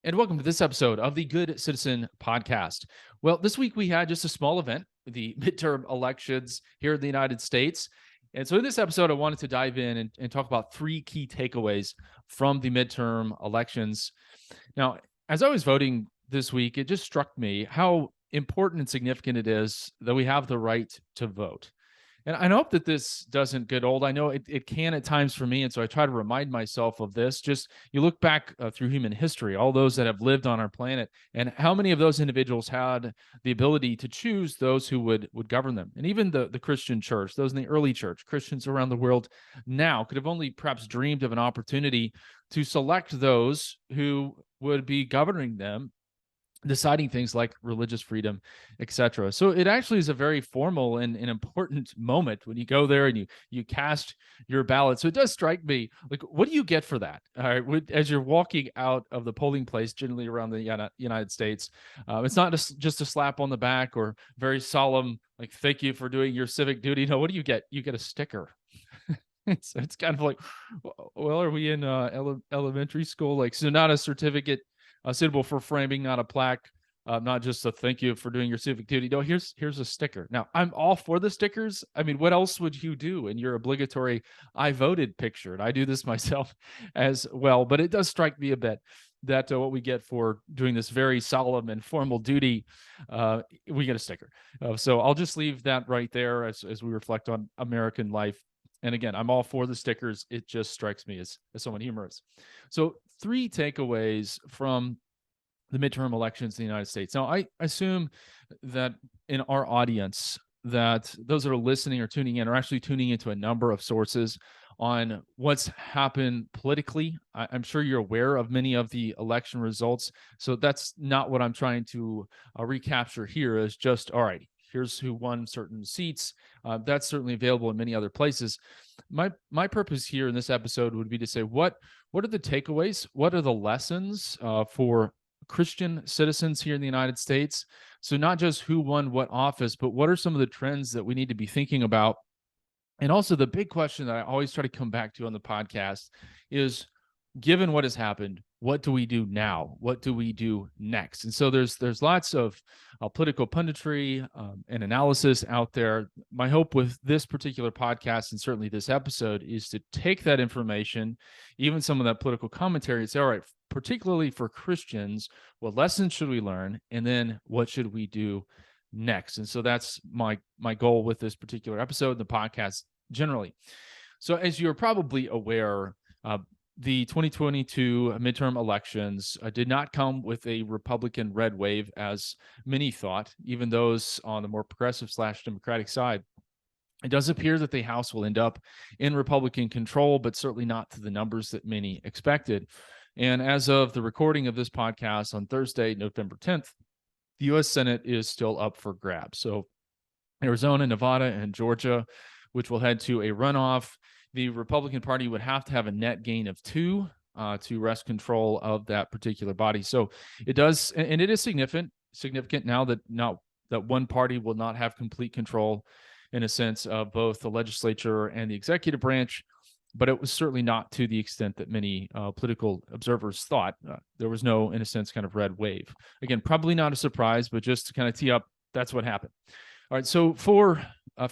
And welcome to this episode of the Good Citizen Podcast. Well, this week we had just a small event, the midterm elections here in the United States. And so in this episode, I wanted to dive in and talk about three key takeaways from the midterm elections. Now, as I was voting this week, it just struck me how important and significant it is that we have the right to vote. And I hope that this doesn't get old. I know it can at times for me. And so I try to remind myself of this. Just you look back through human history, all those that have lived on our planet, and how many of those individuals had the ability to choose those who would govern them. And even the Christian church, those in the early church, Christians around the world now could have only perhaps dreamed of an opportunity to select those who would be governing them, deciding things like religious freedom, etc. So it actually is a very formal and an important moment when you go there and you cast your ballot. So it does strike me, like, what do you get for that? All right, as you're walking out of the polling place, generally around the United States, it's not just a slap on the back or very solemn, like, thank you for doing your civic duty. No, what do you get? You get a sticker. It's kind of like, well, are we in elementary school? Like, so not a certificate suitable for framing, not a plaque, not just a thank you for doing your civic duty. No, here's a sticker. Now, I'm all for the stickers. I mean, what else would you do in your obligatory "I voted" picture? And I do this myself as well. But it does strike me a bit that what we get for doing this very solemn and formal duty, we get a sticker. So I'll just leave that right there as we reflect on American life. And again, I'm all for the stickers. It just strikes me as somewhat humorous. So, three takeaways from the midterm elections in the United States. Now, I assume that in our audience, that those that are listening or tuning in are actually tuning into a number of sources on what's happened politically. I'm sure you're aware of many of the election results. So that's not what I'm trying to recapture here. Is just, all right, here's who won certain seats. That's certainly available in many other places. My purpose here in this episode would be to say what are the takeaways? What are the lessons for Christian citizens here in the United States? So not just who won what office, but what are some of the trends that we need to be thinking about? And also the big question that I always try to come back to on the podcast is, given what has happened, what do we do now? What do we do next? And so there's lots of political punditry and analysis out there. My hope with this particular podcast and certainly this episode is to take that information, even some of that political commentary, and say, all right, particularly for Christians, what lessons should we learn? And then what should we do next? And so that's my goal with this particular episode, the podcast generally. So as you're probably aware, the 2022 midterm elections did not come with a Republican red wave, as many thought, even those on the more progressive / Democratic side. It does appear that the House will end up in Republican control, but certainly not to the numbers that many expected. And as of the recording of this podcast on Thursday, November 10th, the U.S. Senate is still up for grabs. So Arizona, Nevada, and Georgia, which will head to a runoff, the Republican Party would have to have a net gain of 2 to wrest control of that particular body. So it does, and it is significant now that one party will not have complete control, in a sense, of both the legislature and the executive branch. But it was certainly not to the extent that many political observers thought. There was no, in a sense, kind of red wave. Again, probably not a surprise, but just to kind of tee up, that's what happened. All right, so for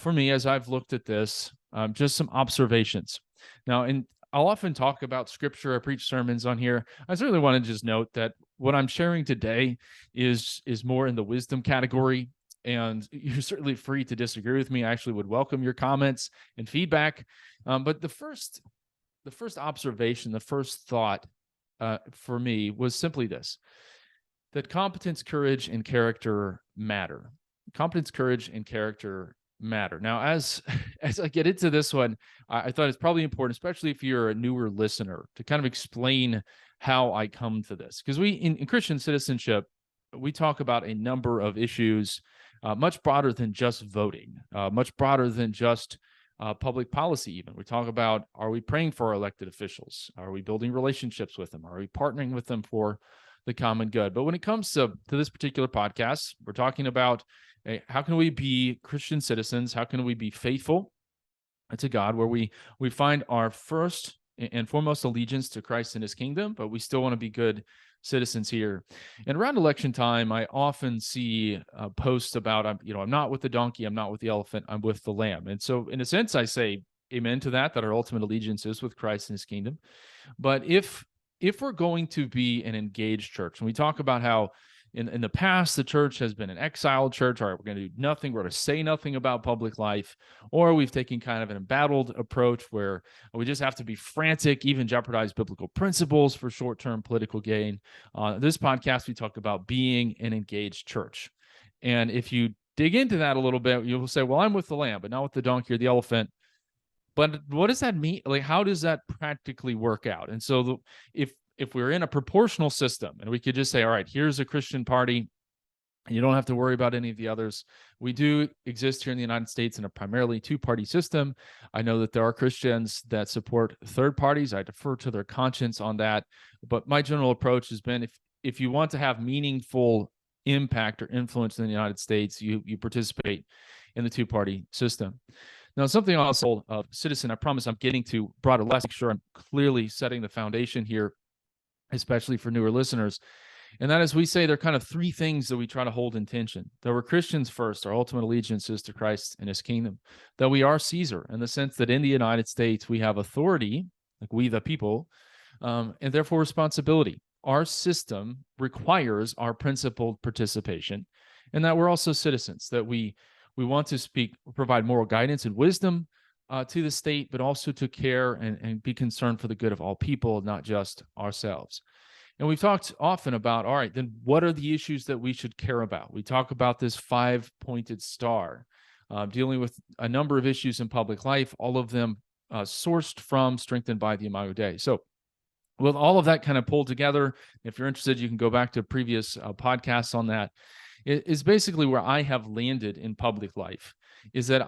me, as I've looked at this, just some observations. Now, and I'll often talk about scripture. I preach sermons on here. I certainly want to just note that what I'm sharing today is more in the wisdom category, and you're certainly free to disagree with me. I actually would welcome your comments and feedback. But the first observation, the first thought for me was simply this: that competence, courage, and character matter. Competence, courage, and character matter. Now, as I get into this one, I thought it's probably important, especially if you're a newer listener, to kind of explain how I come to this. Because we, in Christian citizenship, we talk about a number of issues, much broader than just voting, much broader than just public policy even. We talk about, are we praying for our elected officials? Are we building relationships with them? Are we partnering with them for the common good? But when it comes to this particular podcast, we're talking about how can we be Christian citizens? How can we be faithful to God, where we find our first and foremost allegiance to Christ and his kingdom, but we still want to be good citizens here. And around election time, I often see posts about, I'm not with the donkey, I'm not with the elephant, I'm with the lamb. And so in a sense, I say amen to that our ultimate allegiance is with Christ and his kingdom. But if we're going to be an engaged church, and we talk about how in the past the church has been an exiled church, all right, we're going to do nothing, we're going to say nothing about public life, or we've taken kind of an embattled approach where we just have to be frantic, even jeopardize biblical principles for short-term political gain. This podcast, we talk about being an engaged church. And if you dig into that a little bit, you'll say, well, I'm with the lamb, but not with the donkey or the elephant. But what does that mean? Like, how does that practically work out? And so if we're in a proportional system and we could just say, all right, here's a Christian party, and you don't have to worry about any of the others. We do exist here in the United States in a primarily two-party system. I know that there are Christians that support third parties. I defer to their conscience on that. But my general approach has been if you want to have meaningful impact or influence in the United States, you participate in the two-party system. Now, something also of citizen, I promise I'm getting to broader lessons, make sure I'm clearly setting the foundation here, especially for newer listeners. And that is, we say there are kind of three things that we try to hold in tension. That we're Christians first, our ultimate allegiance is to Christ and his kingdom. That we are Caesar, in the sense that in the United States, we have authority, like we the people, and therefore responsibility. Our system requires our principled participation, and that we're also citizens, that we want to provide moral guidance and wisdom to the state, but also to care and be concerned for the good of all people, not just ourselves. And we've talked often about, all right, then what are the issues that we should care about? We talk about this 5-pointed star, dealing with a number of issues in public life, all of them sourced from, strengthened by the Imago Dei. So with all of that kind of pulled together, if you're interested, you can go back to previous podcasts on that. It is basically where I have landed in public life, is that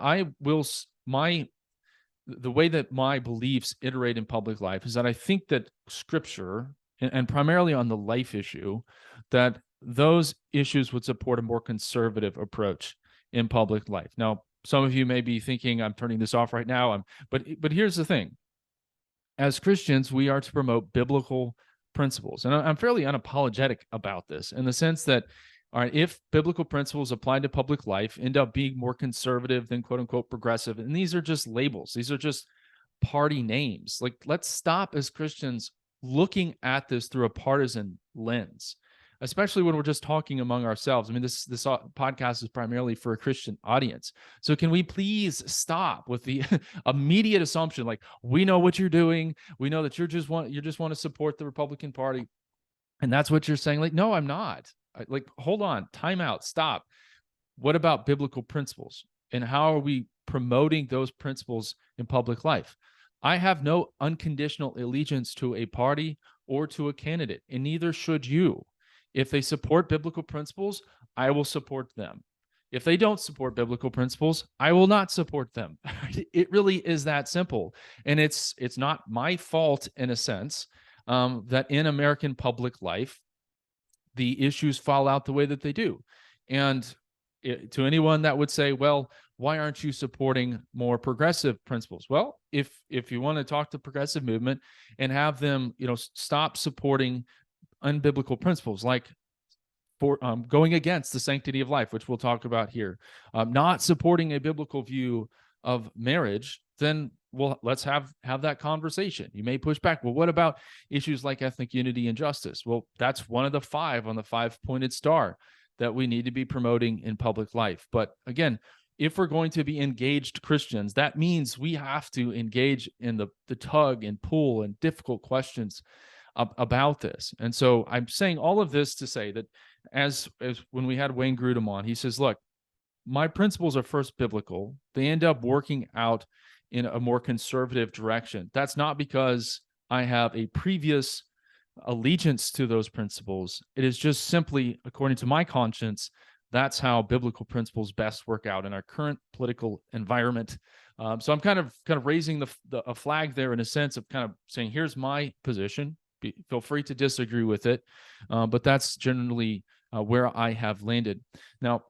the way that my beliefs iterate in public life is that I think that Scripture, and primarily on the life issue, that those issues would support a more conservative approach in public life. Now, some of you may be thinking I'm turning this off right now, but here's the thing. As Christians, we are to promote biblical principles. And I'm fairly unapologetic about this, in the sense that, all right, if biblical principles applied to public life end up being more conservative than quote unquote progressive, and these are just labels, these are just party names. Like, let's stop as Christians looking at this through a partisan lens, especially when we're just talking among ourselves. I mean, this podcast is primarily for a Christian audience. So can we please stop with the immediate assumption, like, we know what you're doing, we know that you just want to support the Republican Party, and that's what you're saying. Like, no, I'm not. Like, hold on, time out, stop. What about biblical principles? And how are we promoting those principles in public life? I have no unconditional allegiance to a party or to a candidate, and neither should you. If they support biblical principles, I will support them. If they don't support biblical principles, I will not support them. It really is that simple. And it's not my fault, in a sense, that in American public life, the issues fall out the way that they do. And to anyone that would say, well, why aren't you supporting more progressive principles? Well, if you want to talk to progressive movement and have them, stop supporting unbiblical principles, like for going against the sanctity of life, which we'll talk about here, not supporting a biblical view of marriage, then let's have that conversation. You may push back. Well, what about issues like ethnic unity and justice? Well, that's one of the 5 on the 5-pointed star that we need to be promoting in public life. But again, if we're going to be engaged Christians, that means we have to engage in the tug and pull and difficult questions about this. And so I'm saying all of this to say that as when we had Wayne Grudem on, he says, look, my principles are first biblical. They end up working out in a more conservative direction. That's not because I have a previous allegiance to those principles. It is just simply, according to my conscience, that's how biblical principles best work out in our current political environment. So I'm kind of raising a flag there, in a sense of kind of saying, here's my position. Feel free to disagree with it, but that's generally where I have landed. Now,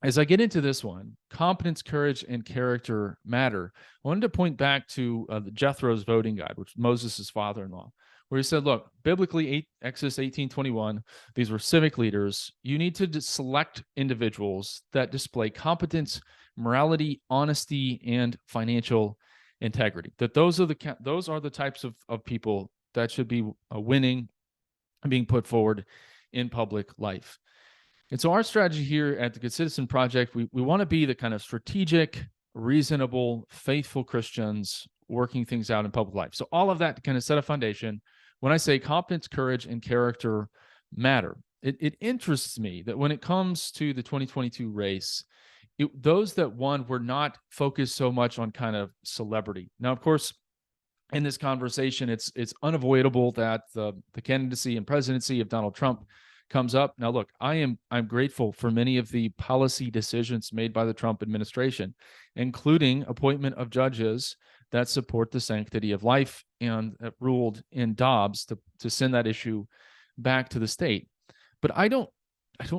as I get into this one, competence, courage, and character matter. I wanted to point back to Jethro's voting guide, which Moses' father-in-law, where he said, look, biblically, Exodus 18:21, these were civic leaders. You need to select individuals that display competence, morality, honesty, and financial integrity. That those are the types of people that should be winning and being put forward in public life. And so our strategy here at the Good Citizen Project, we want to be the kind of strategic, reasonable, faithful Christians working things out in public life. So all of that to kind of set a foundation. When I say competence, courage, and character matter, it interests me that when it comes to the 2022 race, those that won were not focused so much on kind of celebrity. Now, of course, in this conversation, it's unavoidable that the candidacy and presidency of Donald Trump comes up. Now, look, I'm grateful for many of the policy decisions made by the Trump administration, including appointment of judges that support the sanctity of life and ruled in Dobbs to send that issue back to the state. But I don't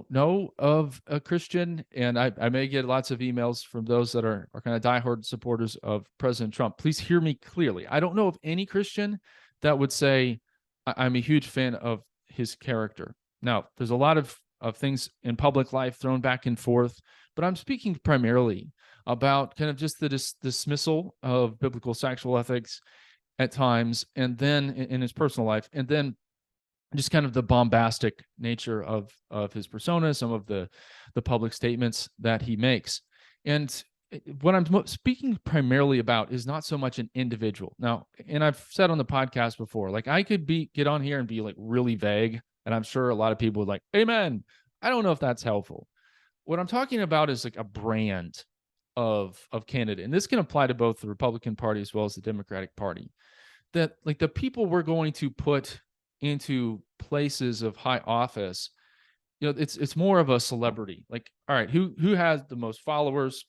know of a Christian, and I may get lots of emails from those that are kind of diehard supporters of President Trump. Please hear me clearly. I don't know of any Christian that would say, I'm a huge fan of his character. Now, there's a lot of things in public life thrown back and forth, but I'm speaking primarily about kind of just the dismissal of biblical sexual ethics at times, and then in his personal life, and then just kind of the bombastic nature of his persona, some of the public statements that he makes. And what I'm speaking primarily about is not so much an individual. Now, and I've said on the podcast before, like I could get on here and be like really vague, and I'm sure a lot of people would like, amen. I don't know if that's helpful. What I'm talking about is like a brand of candidate. And this can apply to both the Republican Party as well as the Democratic Party. That like the people we're going to put into places of high office, it's more of a celebrity. Like, all right, who has the most followers,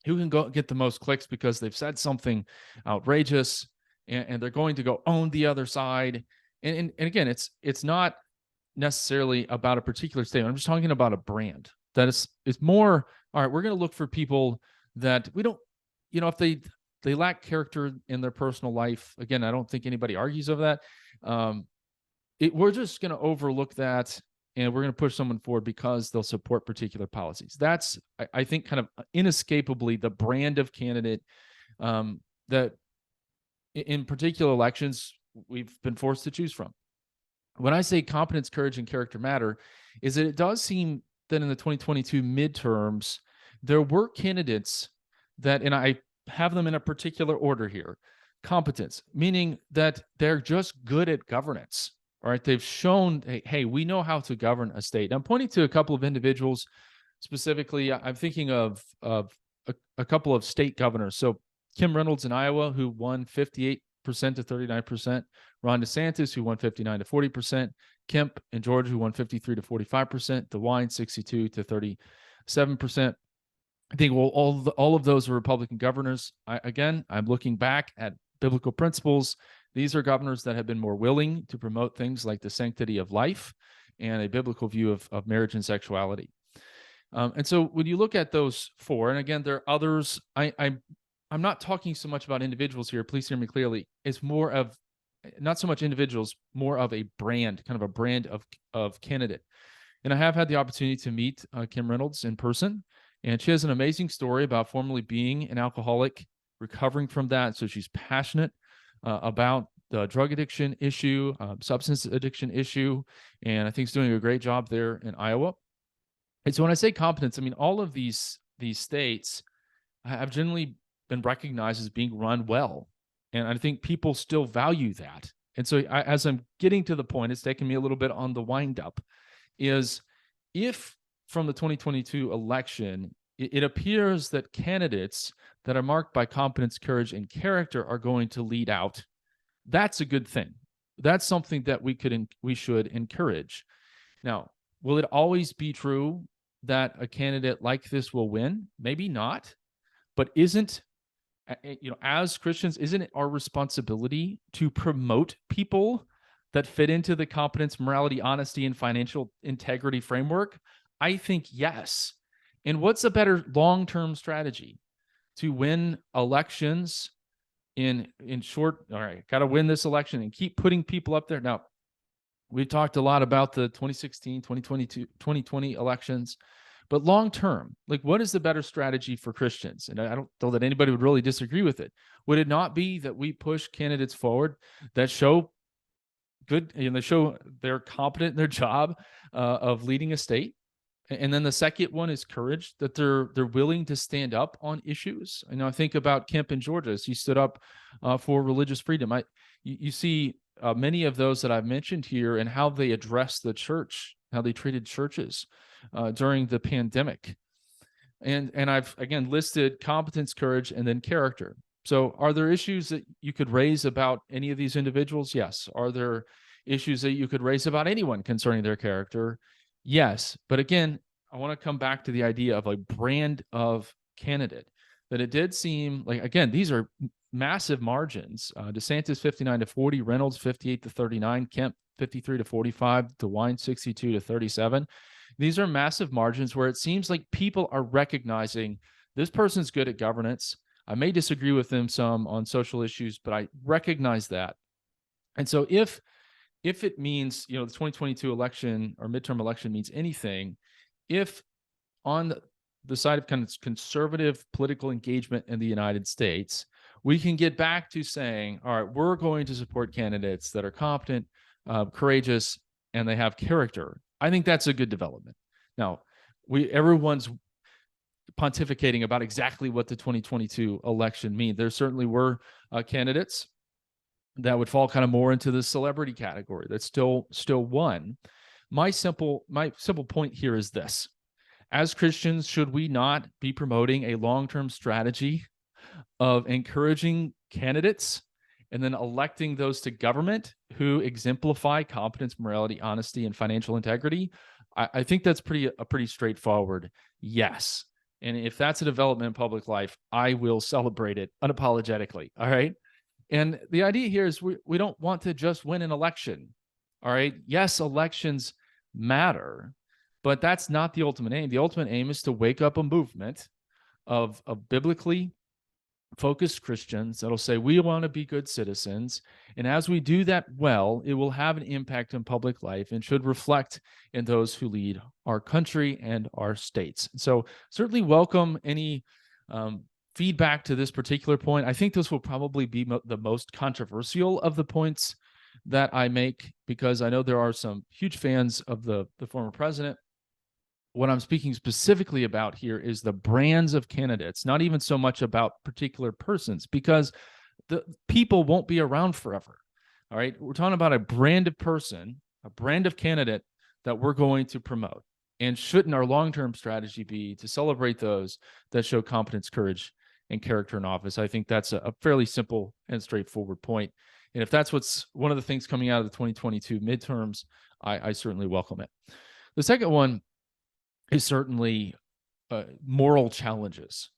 who can go get the most clicks because they've said something outrageous, and they're going to go own the other side. And again, it's not necessarily about a particular statement. I'm just talking about a brand that it's more, all right, we're going to look for people that we don't, if they lack character in their personal life. Again, I don't think anybody argues over that. We're just going to overlook that, and we're going to push someone forward because they'll support particular policies. That's, I think, kind of inescapably the brand of candidate that in particular elections we've been forced to choose from. When I say competence, courage, and character matter, is that it does seem that in the 2022 midterms, there were candidates that, and I have them in a particular order here. Competence, meaning that they're just good at governance. All right, they've shown, hey, we know how to govern a state. I'm pointing to a couple of individuals specifically. I'm thinking of a couple of state governors. So Kim Reynolds in Iowa, who won 58% to 39%. Ron DeSantis, who won 59 to 40%. Kemp in Georgia, who won 53 to 45%. DeWine, 62 to 37%. I think all of those are Republican governors. I'm looking back at biblical principles. These are governors that have been more willing to promote things like the sanctity of life and a biblical view of marriage and sexuality. And so when you look at those four, and again, there are others, I'm not talking so much about individuals here. Please hear me clearly. It's more of, not so much individuals, more of a brand, kind of a brand of candidate. And I have had the opportunity to meet Kim Reynolds in person, and she has an amazing story about formerly being an alcoholic, recovering from that. So she's passionate about the drug addiction issue, substance addiction issue, and I think is doing a great job there in Iowa. And so when I say competence, I mean all of these states have generally been recognized as being run well, and I think people still value that. And so as I'm getting to the point, it's taken me a little bit on the wind up, is if from the 2022 election, it appears that candidates that are marked by competence, courage, and character are going to lead out, that's a good thing. That's something that we should encourage. Now, will it always be true that a candidate like this will win? Maybe not, but as Christians, isn't it our responsibility to promote people that fit into the competence, morality, honesty, and financial integrity framework? I think yes. And what's a better long-term strategy to win elections in short? All right, got to win this election and keep putting people up there. Now, we talked a lot about the 2016, 2022, 2020 elections, but long term, like, what is the better strategy for Christians? And I don't know that anybody would really disagree with it. Would it not be that we push candidates forward that show good, they show they're competent in their job of leading a state? And then the second one is courage, that they're willing to stand up on issues. I think about Kemp in Georgia as he stood up for religious freedom. You see many of those that I've mentioned here and how they addressed the church, how they treated churches during the pandemic. And I've, again, listed competence, courage, and then character. So are there issues that you could raise about any of these individuals? Yes. Are there issues that you could raise about anyone concerning their character? Yes. But again, I want to come back to the idea of a brand of candidate, that it did seem like, again, these are massive margins. DeSantis 59-40, Reynolds 58-39, Kemp 53-45, DeWine 62-37. These are massive margins where it seems like people are recognizing this person's good at governance. I may disagree with them some on social issues, but I recognize that. And so if it means, the 2022 election or midterm election means anything, if on the side of kind of conservative political engagement in the United States, we can get back to saying, all right, we're going to support candidates that are competent, courageous, and they have character, I think that's a good development. Now, everyone's pontificating about exactly what the 2022 election means. There certainly were candidates that would fall kind of more into the celebrity category that still won. My simple point here is this: as Christians, should we not be promoting a long-term strategy of encouraging candidates and then electing those to government who exemplify competence, morality, honesty, and financial integrity? I think that's a pretty straightforward yes. And if that's a development in public life, I will celebrate it unapologetically. All right. And the idea here is we don't want to just win an election. All right. Yes, elections matter, but that's not the ultimate aim. The ultimate aim is to wake up a movement of biblically focused Christians that'll say, we want to be good citizens. And as we do that well, it will have an impact on public life and should reflect in those who lead our country and our states. So certainly welcome any feedback to this particular point. I think this will probably be the most controversial of the points that I make, because I know there are some huge fans of the former president. What I'm speaking specifically about here is the brands of candidates, not even so much about particular persons, because the people won't be around forever. All right. We're talking about a brand of person, a brand of candidate that we're going to promote. And shouldn't our long-term strategy be to celebrate those that show competence, courage, and character in office? I think that's a fairly simple and straightforward point. And if that's what's one of the things coming out of the 2022 midterms, I certainly welcome it. The second one is certainly moral challenges.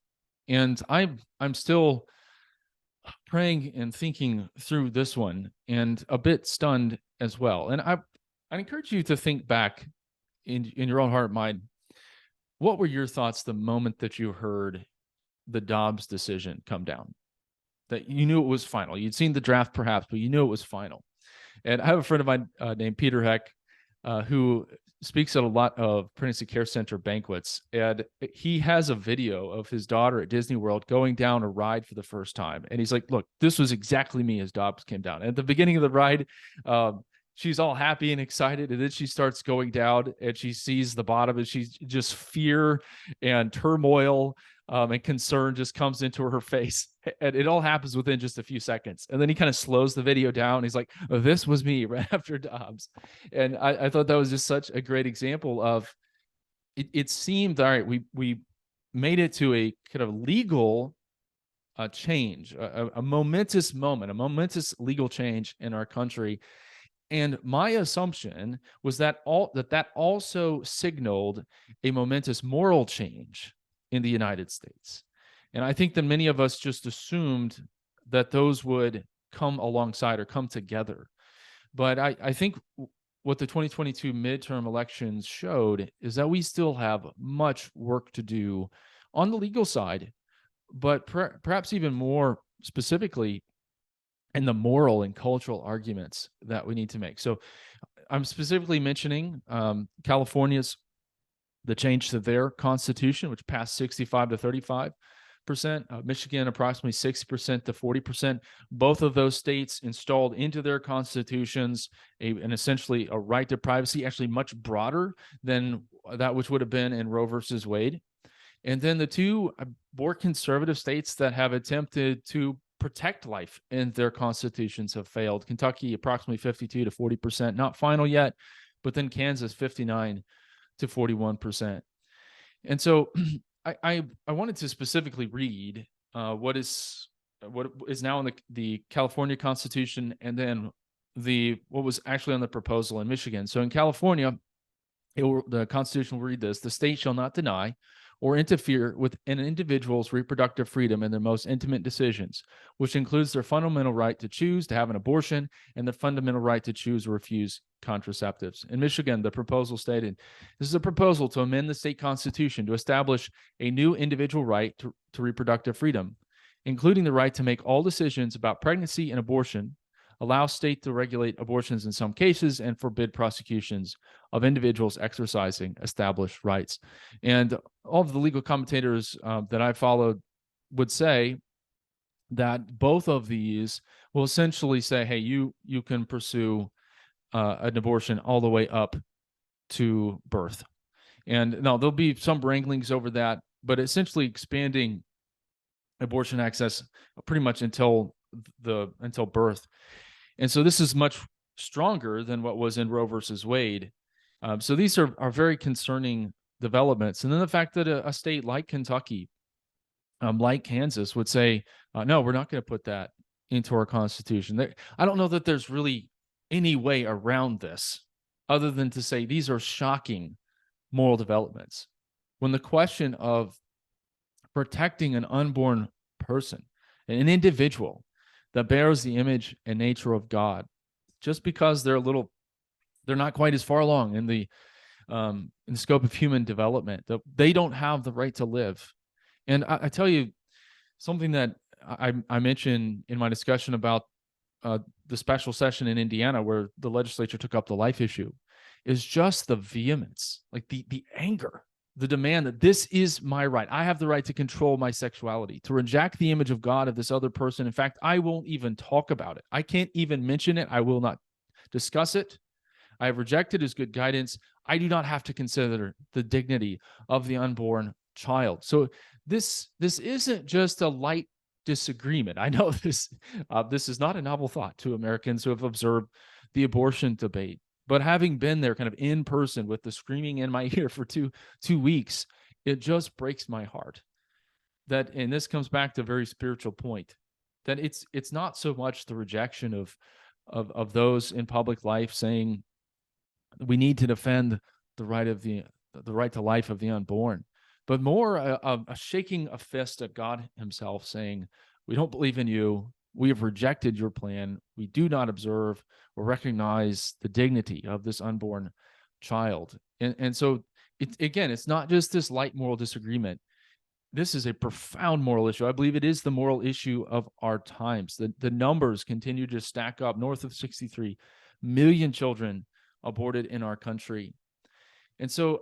And I'm still praying and thinking through this one, and a bit stunned as well. And I encourage you to think back in your own heart and mind. What were your thoughts the moment that you heard the Dobbs decision come down? That you knew it was final. You'd seen the draft perhaps, but you knew it was final. And I have a friend of mine named Peter Heck, who speaks at a lot of pregnancy care center banquets, and he has a video of his daughter at Disney World going down a ride for the first time. And he's like, look, this was exactly me as Dobbs came down. At the beginning of the ride, she's all happy and excited, and then she starts going down and she sees the bottom, and she's just fear and turmoil and concern just comes into her face. And it all happens within just a few seconds. And then he kind of slows the video down. He's like, oh, this was me right after Dobbs. And I thought that was just such a great example of it seemed, all right, we made it to a kind of legal change, a momentous moment, a momentous legal change in our country. And my assumption was that that also signaled a momentous moral change in the United States. And I think that many of us just assumed that those would come alongside or come together. But I think what the 2022 midterm elections showed is that we still have much work to do on the legal side, but perhaps even more specifically in the moral and cultural arguments that we need to make. So I'm specifically mentioning California's the change to their constitution, which passed 65 to 35%, Michigan approximately 60% to 40%. Both of those states installed into their constitutions and essentially a right to privacy, actually much broader than that which would have been in Roe versus Wade. And then the two more conservative states that have attempted to protect life in their constitutions have failed. Kentucky, approximately 52 to 40%, not final yet, but then Kansas, 59 to 41%. And so I wanted to specifically read what is now in the California Constitution, and then what was actually on the proposal in Michigan. So in California, the Constitution will read this: the state shall not deny or interfere with an individual's reproductive freedom in their most intimate decisions, which includes their fundamental right to choose to have an abortion and the fundamental right to choose or refuse contraceptives. In Michigan, the proposal stated, this is a proposal to amend the state constitution to establish a new individual right to reproductive freedom, including the right to make all decisions about pregnancy and abortion, allow state to regulate abortions in some cases, and forbid prosecutions of individuals exercising established rights. And all of the legal commentators that I followed would say that both of these will essentially say, hey, you can pursue an abortion all the way up to birth. And now there'll be some wranglings over that, but essentially expanding abortion access pretty much until birth. And so this is much stronger than what was in Roe versus Wade. So these are very concerning developments. And then the fact that a state like Kentucky, like Kansas, would say, no, we're not going to put that into our constitution. I don't know that there's really any way around this other than to say these are shocking moral developments. When the question of protecting an unborn person, an individual that bears the image and nature of God, just because they're not quite as far along in the scope of human development, they don't have the right to live. And I tell you something that I mentioned in my discussion about the special session in Indiana, where the legislature took up the life issue, is just the vehemence, like the anger, the demand that this is my right. I have the right to control my sexuality, to reject the image of God of this other person. In fact, I won't even talk about it. I can't even mention it. I will not discuss it. I have rejected his good guidance. I do not have to consider the dignity of the unborn child. So this isn't just a light disagreement. I know this is not a novel thought to Americans who have observed the abortion debate. But having been there kind of in person with the screaming in my ear for two weeks, it just breaks my heart. And this comes back to a very spiritual point, that it's not so much the rejection of those in public life saying we need to defend the right to life of the unborn, but more a shaking a fist at God himself, saying, we don't believe in you. We have rejected your plan. We do not observe or recognize the dignity of this unborn child. And so, it's not just this light moral disagreement. This is a profound moral issue. I believe it is the moral issue of our times. The numbers continue to stack up. North of 63 million children aborted in our country. And so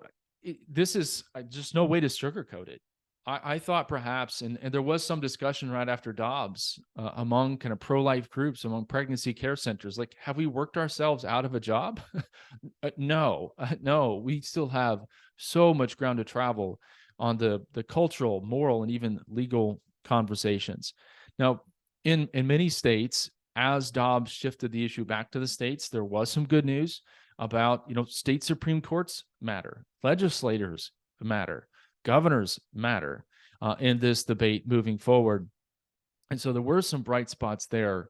this is just no way to sugarcoat it. I thought perhaps, and there was some discussion right after Dobbs among kind of pro-life groups, among pregnancy care centers, like, have we worked ourselves out of a job? No, we still have so much ground to travel on the cultural, moral, and even legal conversations. Now, in many states, as Dobbs shifted the issue back to the states, there was some good news about, state Supreme Courts matter, legislators matter, governors matter in this debate moving forward. And so there were some bright spots there.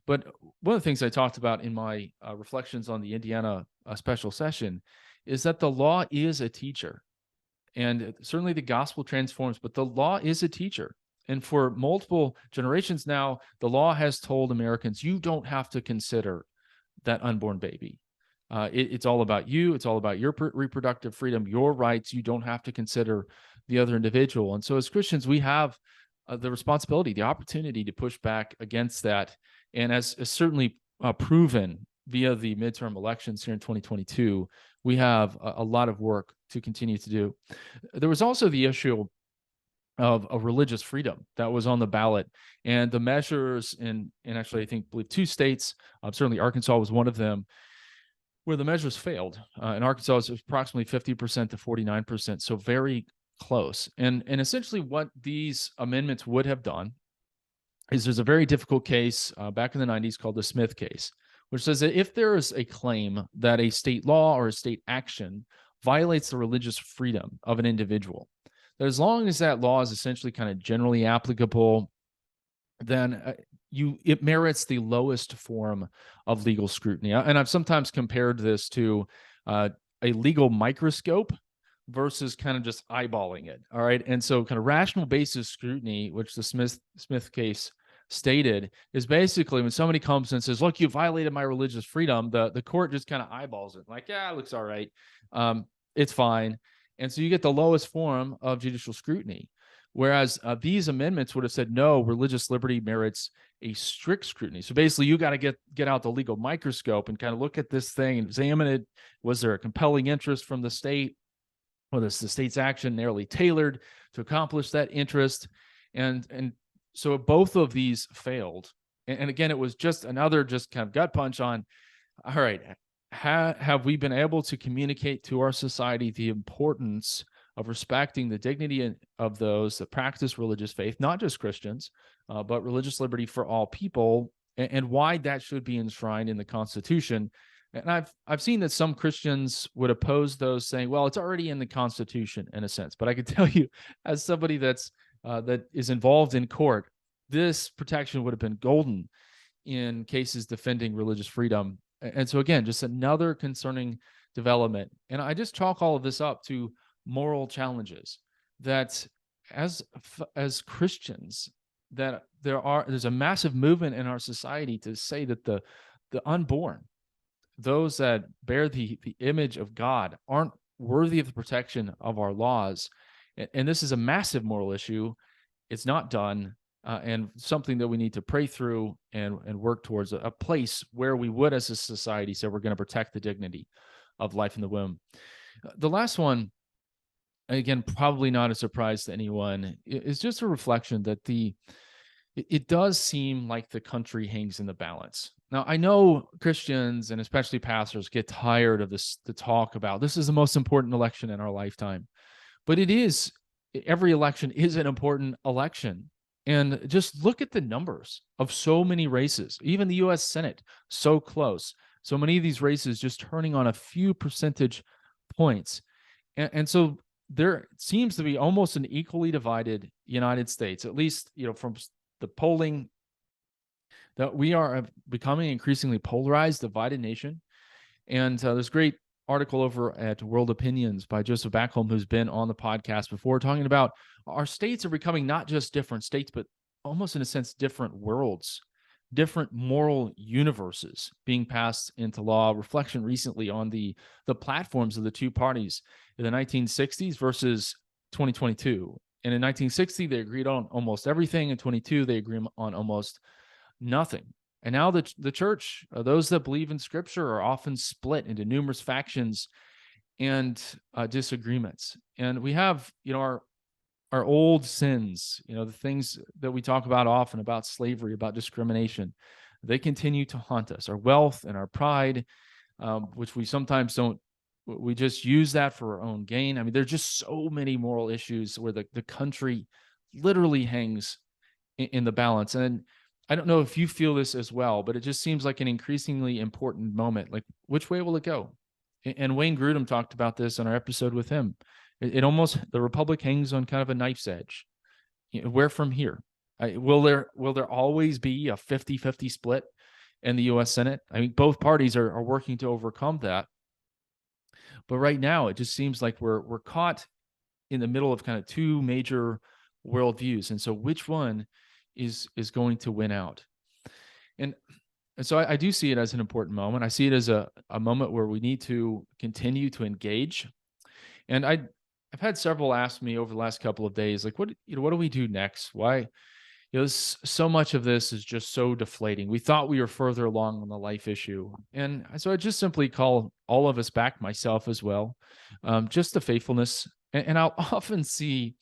But one of the things I talked about in my reflections on the Indiana special session is that the law is a teacher. And certainly the gospel transforms, but the law is a teacher. And for multiple generations now, the law has told Americans, you don't have to consider that unborn baby. It's all about you. It's all about your reproductive freedom, your rights. You don't have to consider the other individual. And so, as Christians, we have the responsibility, the opportunity to push back against that. And as certainly proven via the midterm elections here in 2022, we have a lot of work to continue to do. There was also the issue of religious freedom that was on the ballot, and the measures in actually I believe two states, certainly Arkansas was one of them, where the measures failed. In Arkansas, it was approximately 50% to 49%, so very close. And essentially, what these amendments would have done is there's a very difficult case back in the 90s called the Smith case, which says that if there is a claim that a state law or a state action violates the religious freedom of an individual, that as long as that law is essentially kind of generally applicable, then it merits the lowest form of legal scrutiny. And I've sometimes compared this to a legal microscope versus kind of just eyeballing it. All right. And so kind of rational basis scrutiny, which the Smith case stated, is basically when somebody comes and says, look, you violated my religious freedom, the court just kind of eyeballs it. Like, yeah, it looks all right. It's fine. And so you get the lowest form of judicial scrutiny. Whereas these amendments would have said, no, religious liberty merits a strict scrutiny. So basically, you got to get out the legal microscope and kind of look at this thing and examine it. Was there a compelling interest from the state? Was the state's action narrowly tailored to accomplish that interest? And so both of these failed. And again, it was just another just kind of gut punch on, all right, have we been able to communicate to our society the importance of respecting the dignity of those that practice religious faith, not just Christians, but religious liberty for all people, and why that should be enshrined in the Constitution. And I've seen that some Christians would oppose those, saying, well, it's already in the Constitution in a sense. But I can tell you, as somebody that is involved in court, this protection would have been golden in cases defending religious freedom. And so again, just another concerning development. And I just chalk all of this up to moral challenges that as Christians, that there's a massive movement in our society to say that the unborn, those that bear the image of God, aren't worthy of the protection of our laws. And this is a massive moral issue. It's not done, and something that we need to pray through and work towards a place where we would, as a society, say we're going to protect the dignity of life in the womb. The last one, again, probably not a surprise to anyone, is just a reflection that it does seem like the country hangs in the balance. Now, I know Christians and especially pastors get tired of this, the talk about this is the most important election in our lifetime, but it is. Every election is an important election. And just look at the numbers of so many races, even the U.S. Senate, so close. So many of these races just turning on a few percentage points. And so there seems to be almost an equally divided United States, at least, from the polling, that we are becoming increasingly polarized, divided nation. And there's a great article over at World Opinions by Joseph Backholm, who's been on the podcast before, talking about our states are becoming not just different states, but almost in a sense, different worlds, different moral universes being passed into law. Reflection recently on the platforms of the two parties in the 1960s versus 2022. And in 1960, they agreed on almost everything. In 22, they agree on almost nothing. And now the church, those that believe in Scripture, are often split into numerous factions and disagreements. And we have, our old sins, the things that we talk about often about slavery, about discrimination. They continue to haunt us. Our wealth and our pride, which we sometimes don't. We just use that for our own gain. I mean, there's just so many moral issues where the country literally hangs in the balance. And I don't know if you feel this as well, but it just seems like an increasingly important moment. Like, which way will it go? And Wayne Grudem talked about this on our episode with him. It almost, the republic hangs on kind of a knife's edge. Where from here? Will there always be a 50-50 split in the U.S. Senate? I mean, both parties are working to overcome that. But right now, it just seems like we're caught in the middle of kind of two major worldviews. And so which one is going to win out? And And so I do see it as an important moment. I see it as a moment where we need to continue to engage. And I've had several ask me over the last couple of days, like, what do we do next? Why, so much of this is just so deflating. We thought we were further along on the life issue. And so I just simply call all of us back, myself as well, just the faithfulness. And I'll often see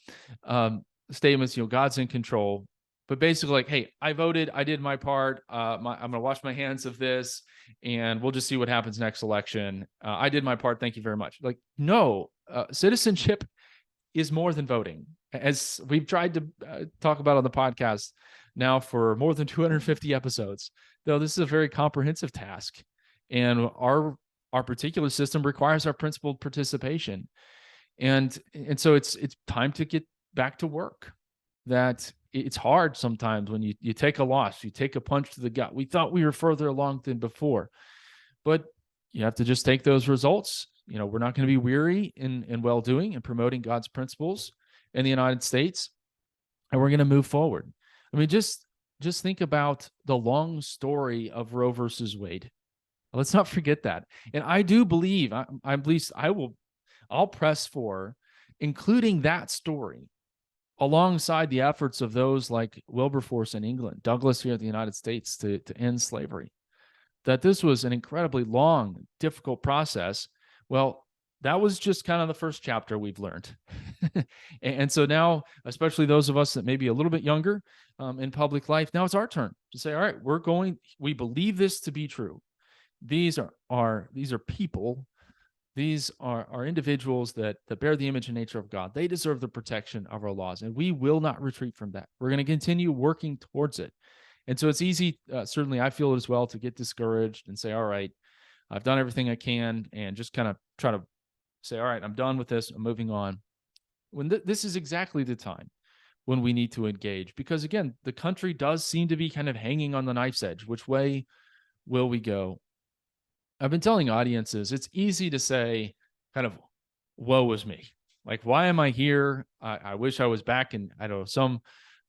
statements, God's in control. But basically, like, hey, I voted, I did my part. I'm going to wash my hands of this, and we'll just see what happens next election. I did my part. Thank you very much. Like, no, citizenship is more than voting. As we've tried to talk about on the podcast now for more than 250 episodes, though this is a very comprehensive task, and our particular system requires our principled participation, and so it's time to get back to work. That it's hard sometimes when you take a loss, you take a punch to the gut. We thought we were further along than before, but you have to just take those results. We're not going to be weary in well-doing and promoting God's principles in the United States, and we're going to move forward. I mean, just think about the long story of Roe versus Wade. Let's not forget that. And I do believe, I'll press for including that story alongside the efforts of those like Wilberforce in England, Douglas here in the United States to end slavery. That this was an incredibly long, difficult process. Well, that was just kind of the first chapter we've learned. And so now, especially those of us that may be a little bit younger in public life, now it's our turn to say, all right, we believe this to be true. These are people. These are individuals that bear the image and nature of God. They deserve the protection of our laws, and we will not retreat from that. We're going to continue working towards it. And so it's easy, certainly I feel it as well, to get discouraged and say, all right, I've done everything I can, and just kind of try to say, all right, I'm done with this, I'm moving on. When this is exactly the time when we need to engage, because again, the country does seem to be kind of hanging on the knife's edge. Which way will we go? I've been telling audiences, it's easy to say kind of, woe is me. Like, why am I here? I wish I was back in, I don't know, some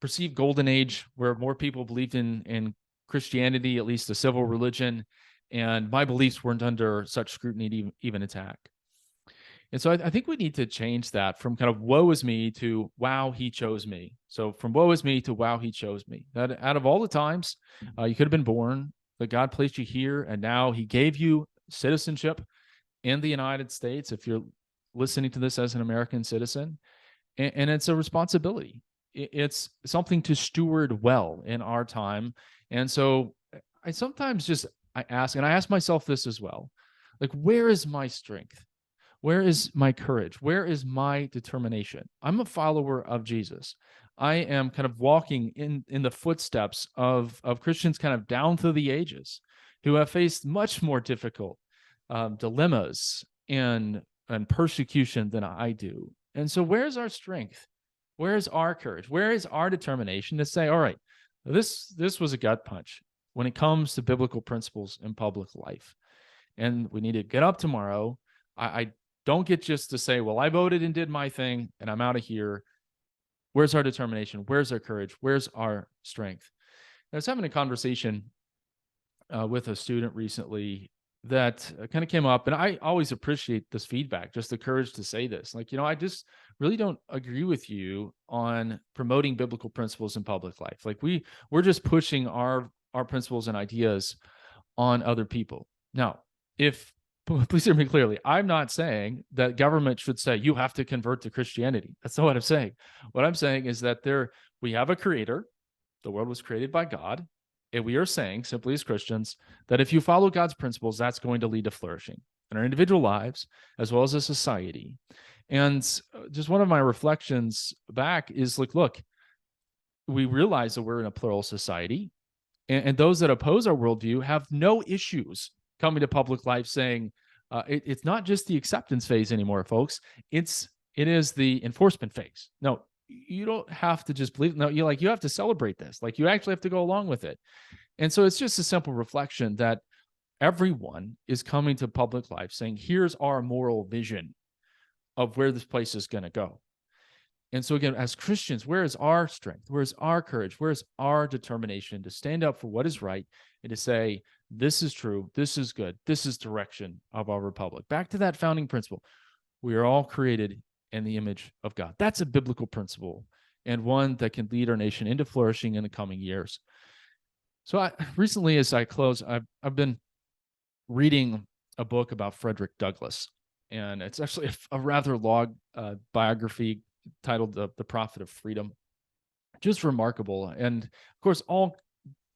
perceived golden age where more people believed in Christianity, at least a civil religion, and my beliefs weren't under such scrutiny, even attack. And so I think we need to change that from kind of woe is me to wow, he chose me. So from woe is me to wow, he chose me. That out of all the times you could have been born, that God placed you here, and now he gave you citizenship in the United States if you're listening to this as an American citizen. And it's a responsibility. It's something to steward well in our time. And so I sometimes I ask myself this as well, like, where is my strength? Where is my courage? Where is my determination? I'm a follower of Jesus. I am kind of walking in the footsteps of Christians kind of down through the ages who have faced much more difficult dilemmas and persecution than I do. And so where's our strength? Where's our courage? Where is our determination to say, all right, this was a gut punch when it comes to biblical principles in public life. And we need to get up tomorrow. I don't get just to say, well, I voted and did my thing and I'm out of here. Where's our determination? Where's our courage? Where's our strength? I was having a conversation with a student recently that kind of came up, and I always appreciate this feedback, just the courage to say this. Like, I just really don't agree with you on promoting biblical principles in public life. Like we're just pushing our principles and ideas on other people. Now, please hear me clearly. I'm not saying that government should say you have to convert to Christianity. That's not what I'm saying. What I'm saying is that we have a creator. The world was created by God. And we are saying, simply as Christians, that if you follow God's principles, that's going to lead to flourishing in our individual lives as well as a society. And just one of my reflections back is like, look, we realize that we're in a plural society, and those that oppose our worldview have no issues coming to public life saying it's not just the acceptance phase anymore, folks. It is the enforcement phase. No, you don't have to just believe. No, you have to celebrate this. Like, you actually have to go along with it. And so it's just a simple reflection that everyone is coming to public life saying, here's our moral vision of where this place is going to go. And so again, as Christians, where is our strength? Where is our courage? Where is our determination to stand up for what is right and to say, This is true. This is good. This is direction of our republic. Back to that founding principle. We are all created in the image of God. That's a biblical principle and one that can lead our nation into flourishing in the coming years. So recently, as I close, I've been reading a book about Frederick Douglass, and it's actually a rather long biography titled "The Prophet of Freedom." Just remarkable, and of course, all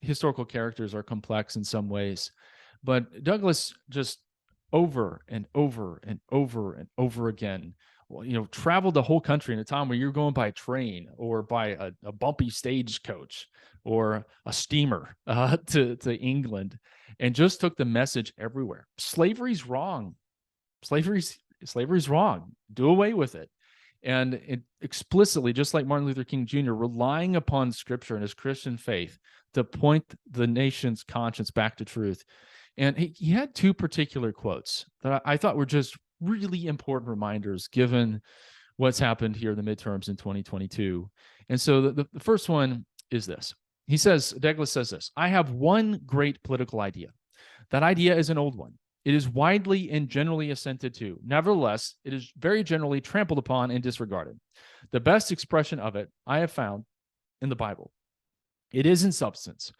historical characters are complex in some ways, but Douglass just over and over and over and over again, traveled the whole country in a time where you're going by train or by a bumpy stagecoach or a steamer to England, and just took the message everywhere. Slavery's wrong. Slavery's wrong. Do away with it. And it explicitly, just like Martin Luther King Jr., relying upon Scripture and his Christian faith to point the nation's conscience back to truth. And he had two particular quotes that I thought were just really important reminders given what's happened here in the midterms in 2022. And so the first one is this. Douglass says this: "I have one great political idea. That idea is an old one. It is widely and generally assented to. Nevertheless, it is very generally trampled upon and disregarded. The best expression of it I have found in the Bible. It is in substance: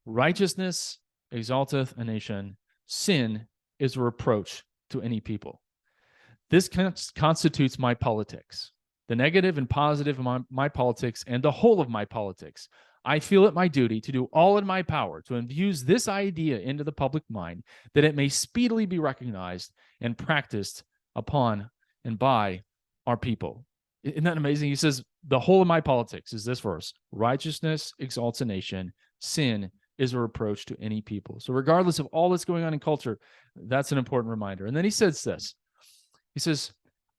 righteousness exalteth a nation, sin is a reproach to any people. This constitutes my politics, the negative and positive of my politics, and the whole of my politics. I feel it my duty to do all in my power to infuse this idea into the public mind, that it may speedily be recognized and practiced upon and by our people." Isn't that amazing? He says, the whole of my politics is this verse: righteousness exalts a nation, sin is a reproach to any people. So regardless of all that's going on in culture, that's an important reminder. And then he says this. He says,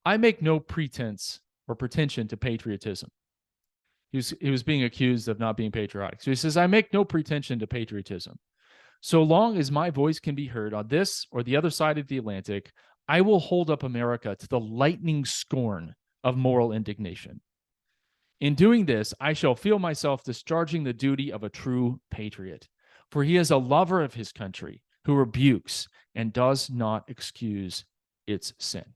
"I make no pretense or pretension to patriotism." He was being accused of not being patriotic. So he says, "I make no pretension to patriotism. So long as my voice can be heard on this or the other side of the Atlantic, I will hold up America to the lightning scorn of moral indignation. In doing this, I shall feel myself discharging the duty of a true patriot, for he is a lover of his country who rebukes and does not excuse its sin."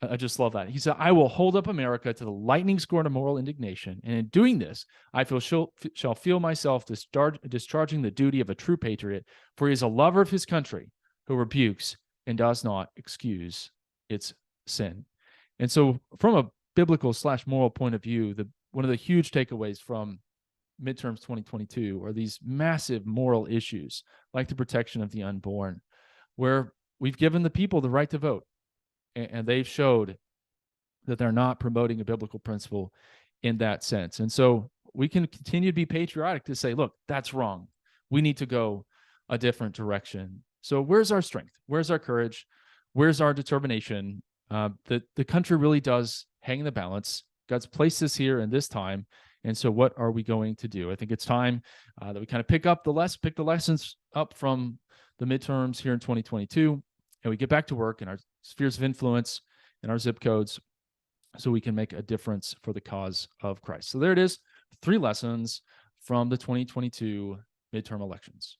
I just love that. He said, "I will hold up America to the lightning scorn of moral indignation, and in doing this, I shall feel myself discharging the duty of a true patriot, for he is a lover of his country who rebukes and does not excuse its sin." And so from a biblical / moral point of view, one of the huge takeaways from midterms 2022 are these massive moral issues like the protection of the unborn, where we've given the people the right to vote, and they've showed that they're not promoting a biblical principle in that sense. And so we can continue to be patriotic to say, look, that's wrong. We need to go a different direction. So where's our strength? Where's our courage? Where's our determination? The country really does hang in the balance. God's placed us here in this time. And so what are we going to do? I think it's time that we kind of pick the lessons up from the midterms here in 2022, and we get back to work in our spheres of influence and our zip codes so we can make a difference for the cause of Christ. So there it is, 3 lessons from the 2022 midterm elections.